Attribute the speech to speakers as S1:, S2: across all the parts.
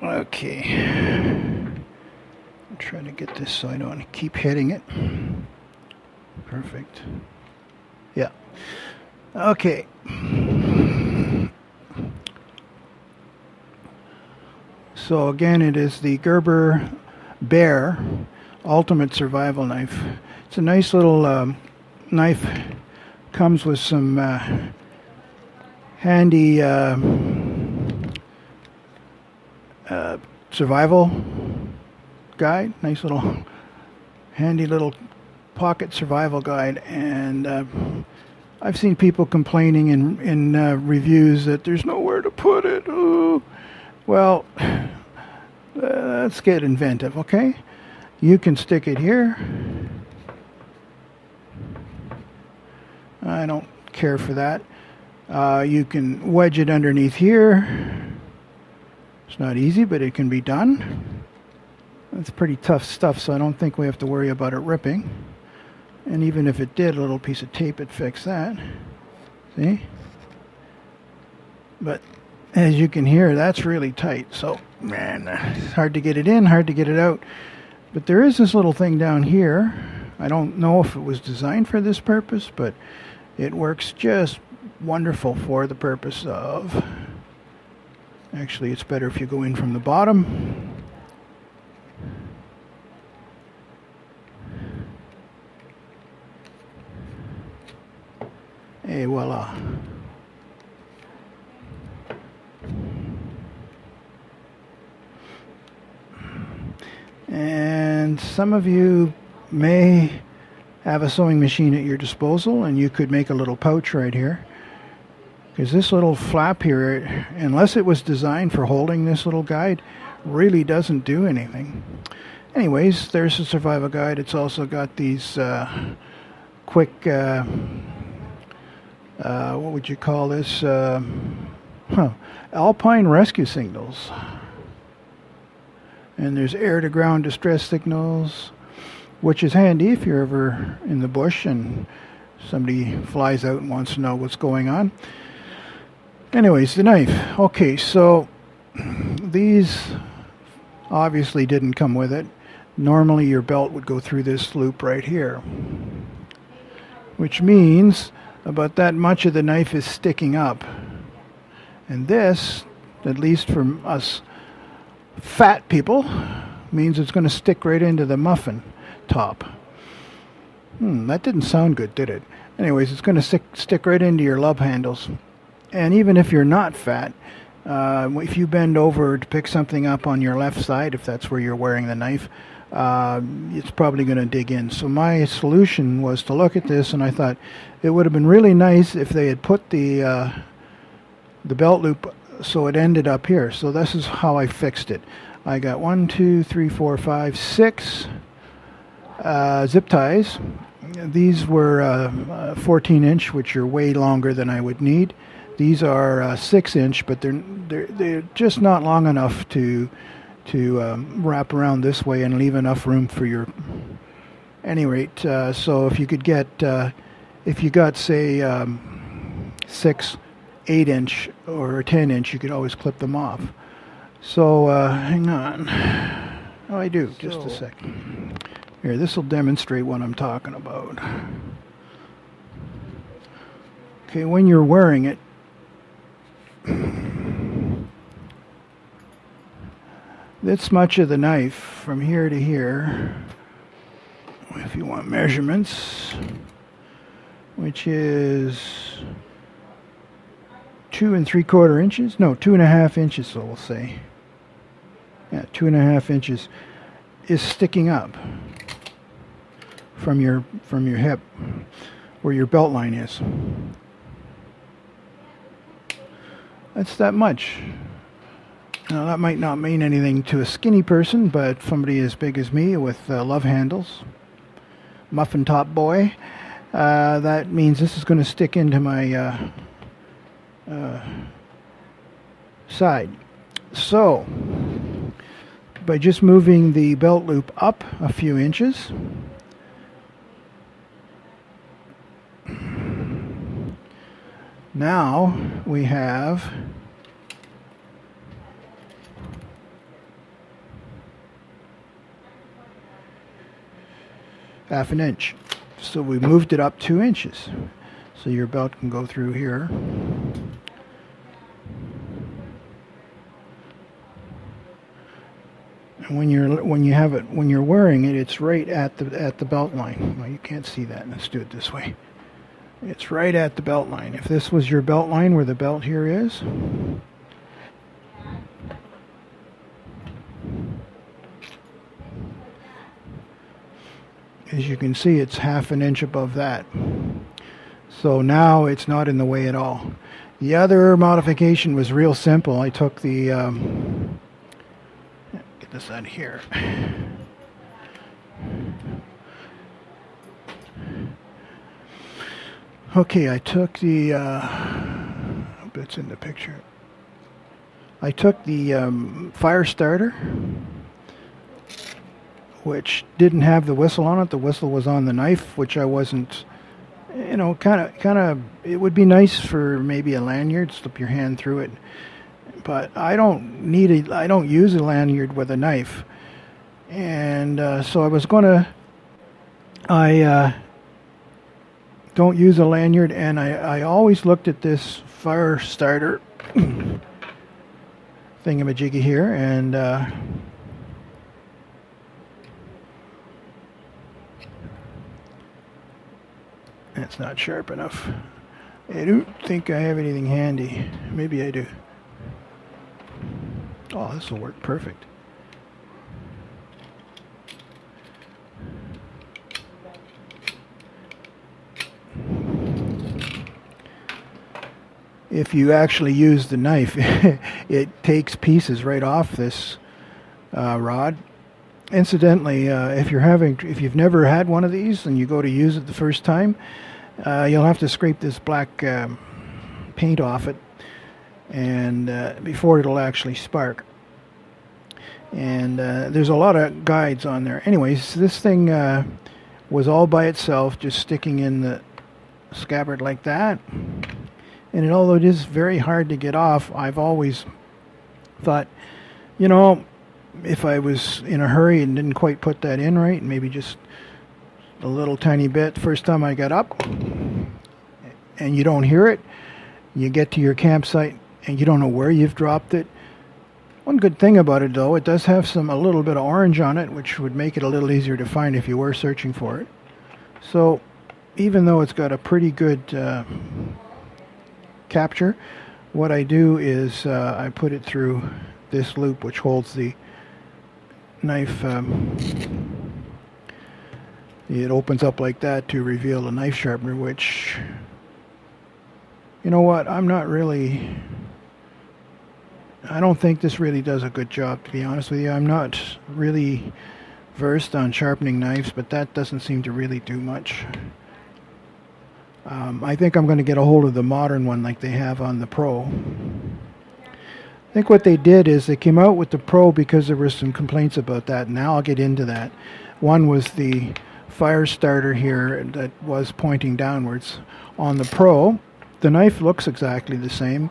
S1: Okay. I'm trying to get this so I don't keep hitting it. Perfect. Yeah. Okay. So again, it is the Gerber Bear Ultimate Survival Knife. It's a nice little knife. Comes with some handy survival guide. Nice little handy little pocket survival guide. And I've seen people complaining in reviews that there's nowhere to put it. Ooh. Well, let's get inventive, okay? You can stick it here. I don't care for that. You can wedge it underneath here. It's not easy, but it can be done. It's pretty tough stuff, so I don't think we have to worry about it ripping. And even if it did, a little piece of tape would fix that. See? But as you can hear, that's really tight. So, man, it's hard to get it in, hard to get it out. But there is this little thing down here. I don't know if it was designed for this purpose, but it works just wonderful for the purpose of... Actually, it's better if you go in from the bottom. Et voila. And some of you may have a sewing machine at your disposal, and you could make a little pouch right here. Because this little flap here, unless it was designed for holding this little guide, really doesn't do anything. Anyways, there's the survival guide. It's also got these quick, what would you call this? Alpine rescue signals. And there's air-to-ground distress signals, which is handy if you're ever in the bush and somebody flies out and wants to know what's going on. Anyways, the knife. Okay, so these obviously didn't come with it. Normally your belt would go through this loop right here, which means about that much of the knife is sticking up. And this, at least from us fat people, means it's going to stick right into the muffin top. That didn't sound good, did it? Anyways, it's going to stick right into your love handles. And even if you're not fat, if you bend over to pick something up on your left side, if that's where you're wearing the knife, it's probably going to dig in. So my solution was to look at this, and I thought it would have been really nice if they had put the belt loop so it ended up here. So this is how I fixed it. I got 1, 2, 3, 4, 5, 6 zip ties. These were 14-inch, which are way longer than I would need. These are 6-inch, but they're just not long enough to wrap around this way and leave enough room for your. Any rate, so if you could get, if you got say 6, 8-inch or 10-inch, you could always clip them off. So hang on. Oh, I do. Just a second. Here, this will demonstrate what I'm talking about. Okay, when you're wearing it, this much of the knife from here to here, if you want measurements, which is 2 3/4 inches, no, 2.5 inches, so we'll say. Yeah, 2.5 inches is sticking up from your hip, where your belt line is. That's that much. Now that might not mean anything to a skinny person, but somebody as big as me with love handles, muffin top boy, that means this is going to stick into my side. So by just moving the belt loop up a few inches, now we have half an inch. So we moved it up 2 inches. So your belt can go through here. And when you're wearing it, it's right at the belt line. Well, you can't see that. Let's do it this way. It's right at the belt line. If this was your belt line where the belt here is, as you can see, it's half an inch above that. So now it's not in the way at all. The other modification was real simple. I took the get this out of here. Okay, I took the hope it's in the picture. I took the fire starter, which didn't have the whistle on it. The whistle was on the knife, which I wasn't, kind of. It would be nice for maybe a lanyard, slip your hand through it, but I don't use a lanyard with a knife, and so I don't use a lanyard, and I always looked at this fire starter thingamajiggy here, and it's not sharp enough. I don't think I have anything handy. Maybe I do. Oh, this will work perfect. If you actually use the knife, it takes pieces right off this rod. Incidentally, if you've never had one of these and you go to use it the first time, you'll have to scrape this black paint off it, and before it'll actually spark. And there's a lot of guides on there. Anyways, this thing was all by itself, just sticking in the scabbard like that. And although it is very hard to get off, I've always thought, if I was in a hurry and didn't quite put that in right, maybe just a little tiny bit, first time I got up, and you don't hear it, you get to your campsite and you don't know where you've dropped it. One good thing about it, though, it does have a little bit of orange on it, which would make it a little easier to find if you were searching for it. So even though it's got a pretty good capture, what I do is I put it through this loop which holds the knife. It opens up like that to reveal a knife sharpener, which, you know what, I don't think this really does a good job, to be honest with you. I'm not really versed on sharpening knives, but that doesn't seem to really do much. I think I'm going to get a hold of the modern one like they have on the Pro. I think what they did is they came out with the Pro because there were some complaints about that, and now I'll get into that. One was the fire starter here that was pointing downwards. On the Pro, the knife looks exactly the same.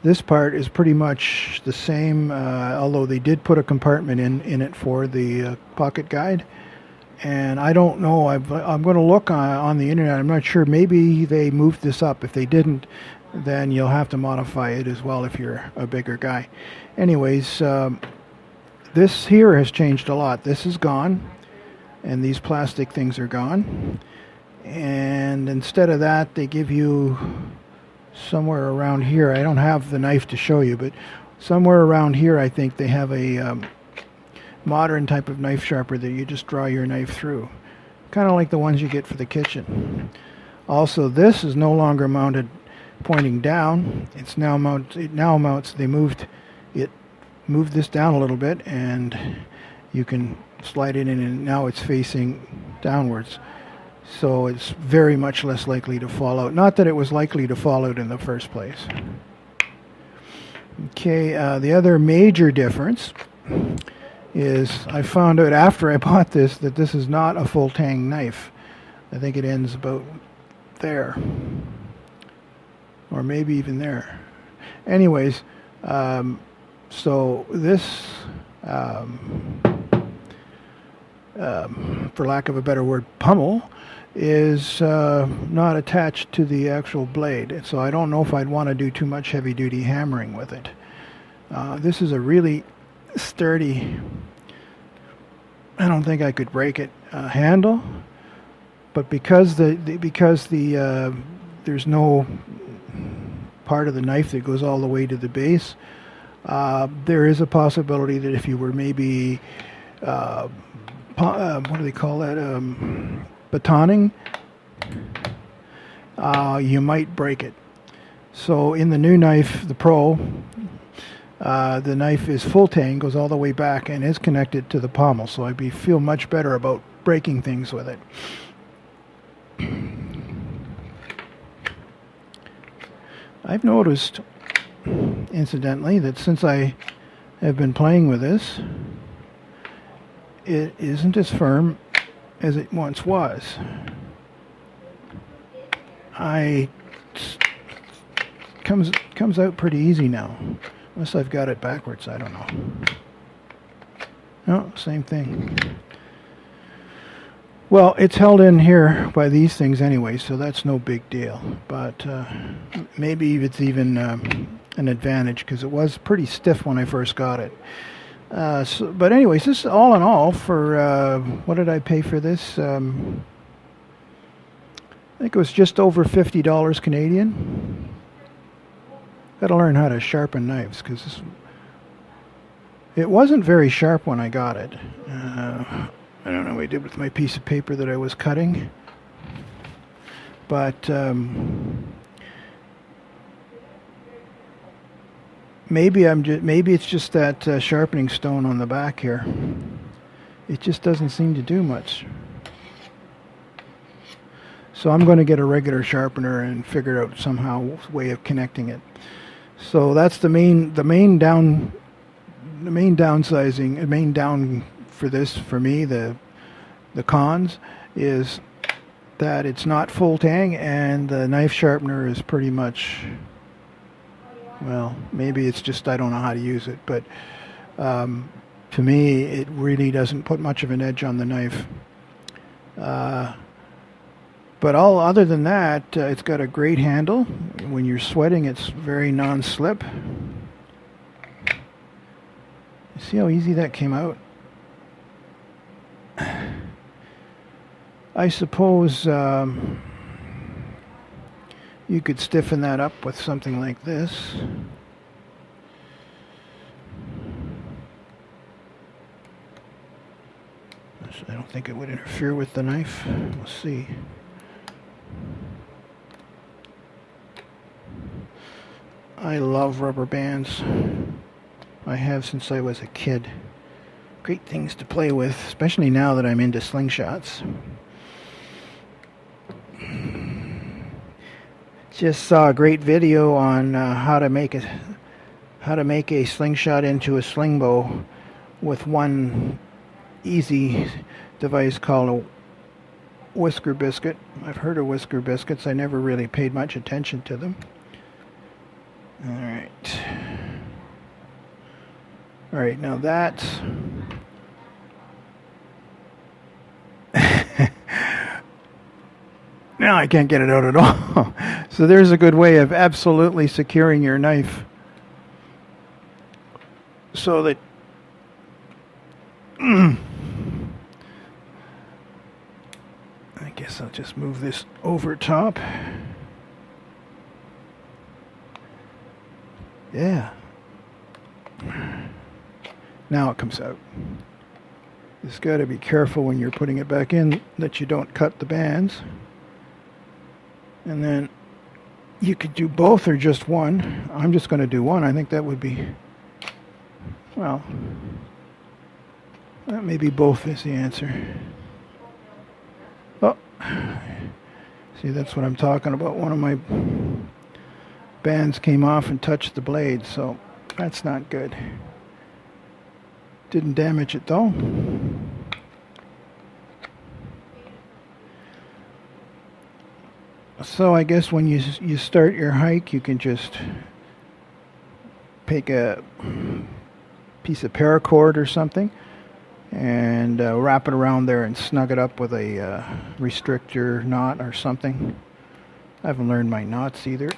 S1: This part is pretty much the same, although they did put a compartment in it for the pocket guide. And I don't know, I'm going to look on the internet. I'm not sure. Maybe they moved this up. If they didn't, then you'll have to modify it as well if you're a bigger guy. Anyways, this here has changed a lot. This is gone, and these plastic things are gone. And instead of that, they give you somewhere around here. I don't have the knife to show you, but somewhere around here I think they have a modern type of knife sharper that you just draw your knife through, kind of like the ones you get for the kitchen. Also, this is no longer mounted pointing down. It's now mounted. It now mounts. They moved this down a little bit, and you can slide it in, and now it's facing downwards. So it's very much less likely to fall out. Not that it was likely to fall out in the first place. Okay, the other major difference is I found out after I bought this that this is not a full tang knife. I think it ends about there. or maybe even there. Anyways, so this, for lack of a better word, pummel is not attached to the actual blade, so I don't know if I'd want to do too much heavy-duty hammering with it. This is a really sturdy, I don't think I could break it, handle, but because there's no part of the knife that goes all the way to the base, there is a possibility that if you were maybe what do they call that, batoning, you might break it. So in the new knife, the Pro, the knife is full tang, goes all the way back, and is connected to the pommel, so I'd feel much better about breaking things with it. I've noticed, incidentally, that since I have been playing with this, it isn't as firm as it once was. Comes out pretty easy now, unless I've got it backwards. I don't know. No, same thing. Well, it's held in here by these things anyway, so that's no big deal. But maybe it's even an advantage, because it was pretty stiff when I first got it. But anyways, this all in all, for what did I pay for this? I think it was just over $50 Canadian. Got to learn how to sharpen knives, because it wasn't very sharp when I got it. I don't know what I did with my piece of paper that I was cutting, but maybe it's just that sharpening stone on the back here. It just doesn't seem to do much. So I'm going to get a regular sharpener and figure out somehow a way of connecting it. So that's the main down for this, for me, the cons is that it's not full tang, and the knife sharpener is pretty much, well, maybe it's just I don't know how to use it, but to me it really doesn't put much of an edge on the knife. But all other than that, it's got a great handle. When you're sweating, it's very non-slip. See how easy that came out? I suppose you could stiffen that up with something like this. I don't think it would interfere with the knife. We'll see. I love rubber bands. I have since I was a kid. Great things to play with, especially now that I'm into slingshots. Just saw a great video on how to make a slingshot into a sling bow with one easy device called a whisker biscuit. I've heard of whisker biscuits. I never really paid much attention to them. All right, now that's now I can't get it out at all. So there's a good way of absolutely securing your knife so that I guess I'll just move this over top. Yeah. Now it comes out. Just got to be careful when you're putting it back in that you don't cut the bands. And then you could do both or just one. I'm just going to do one. I think that would be, well, maybe both is the answer. Oh, see, that's what I'm talking about. One of my bands came off and touched the blade, so that's not good. Didn't damage it though. So I guess when you start your hike, you can just take a piece of paracord or something and wrap it around there and snug it up with a restrictor knot or something. I haven't learned my knots either.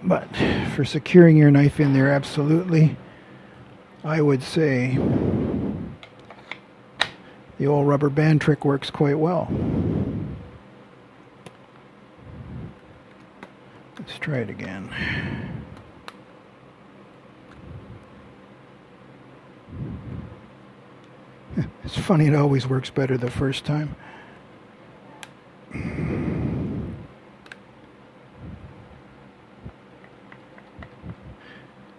S1: But for securing your knife in there, absolutely, I would say the old rubber band trick works quite well. Let's try it again. It's funny, it always works better the first time.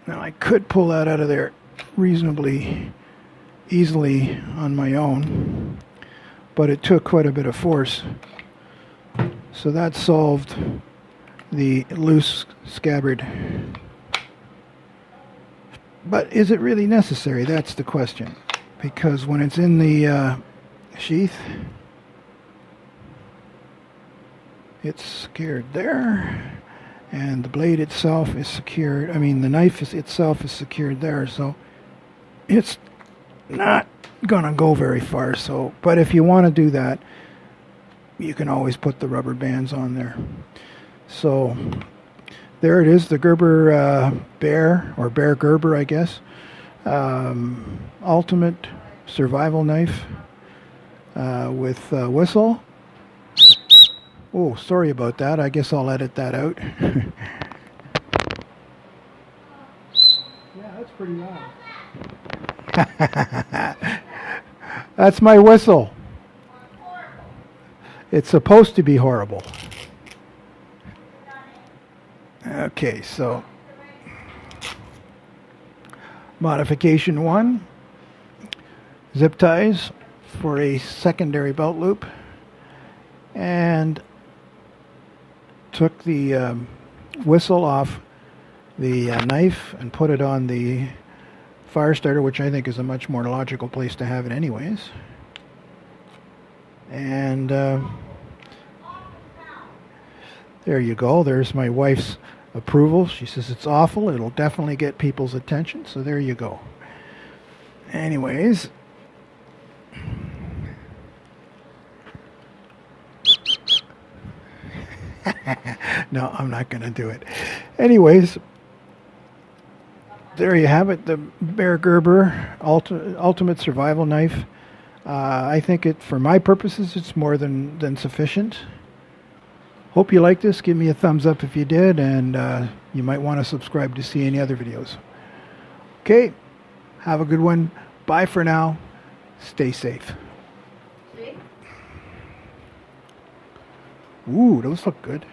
S1: Now I could pull that out of there reasonably easily on my own, but it took quite a bit of force. So that solved the loose scabbard. But is it really necessary? That's the question. Because when it's in the sheath, it's secured there, and the blade itself is secured. I mean, the knife itself is secured there, so it's not gonna go very far. So, but if you want to do that, you can always put the rubber bands on there. So there it is, the Gerber Bear, or Bear Gerber, I guess. Ultimate survival knife with whistle. Oh, sorry about that. I guess I'll edit that out. Yeah, that's pretty loud. That's my whistle. It's supposed to be horrible. Okay, so modification 1, zip ties for a secondary belt loop, and took the whistle off the knife and put it on the fire starter, which I think is a much more logical place to have it anyways. And there you go. There's my wife's approval. She says it's awful. It'll definitely get people's attention. So there you go. Anyways. No, I'm not going to do it. Anyways, there you have it. The Bear Gerber Ultimate Survival Knife. I think for my purposes, it's more than sufficient. Hope you liked this. Give me a thumbs up if you did, and you might want to subscribe to see any other videos. Okay, have a good one. Bye for now. Stay safe. Ooh, those look good.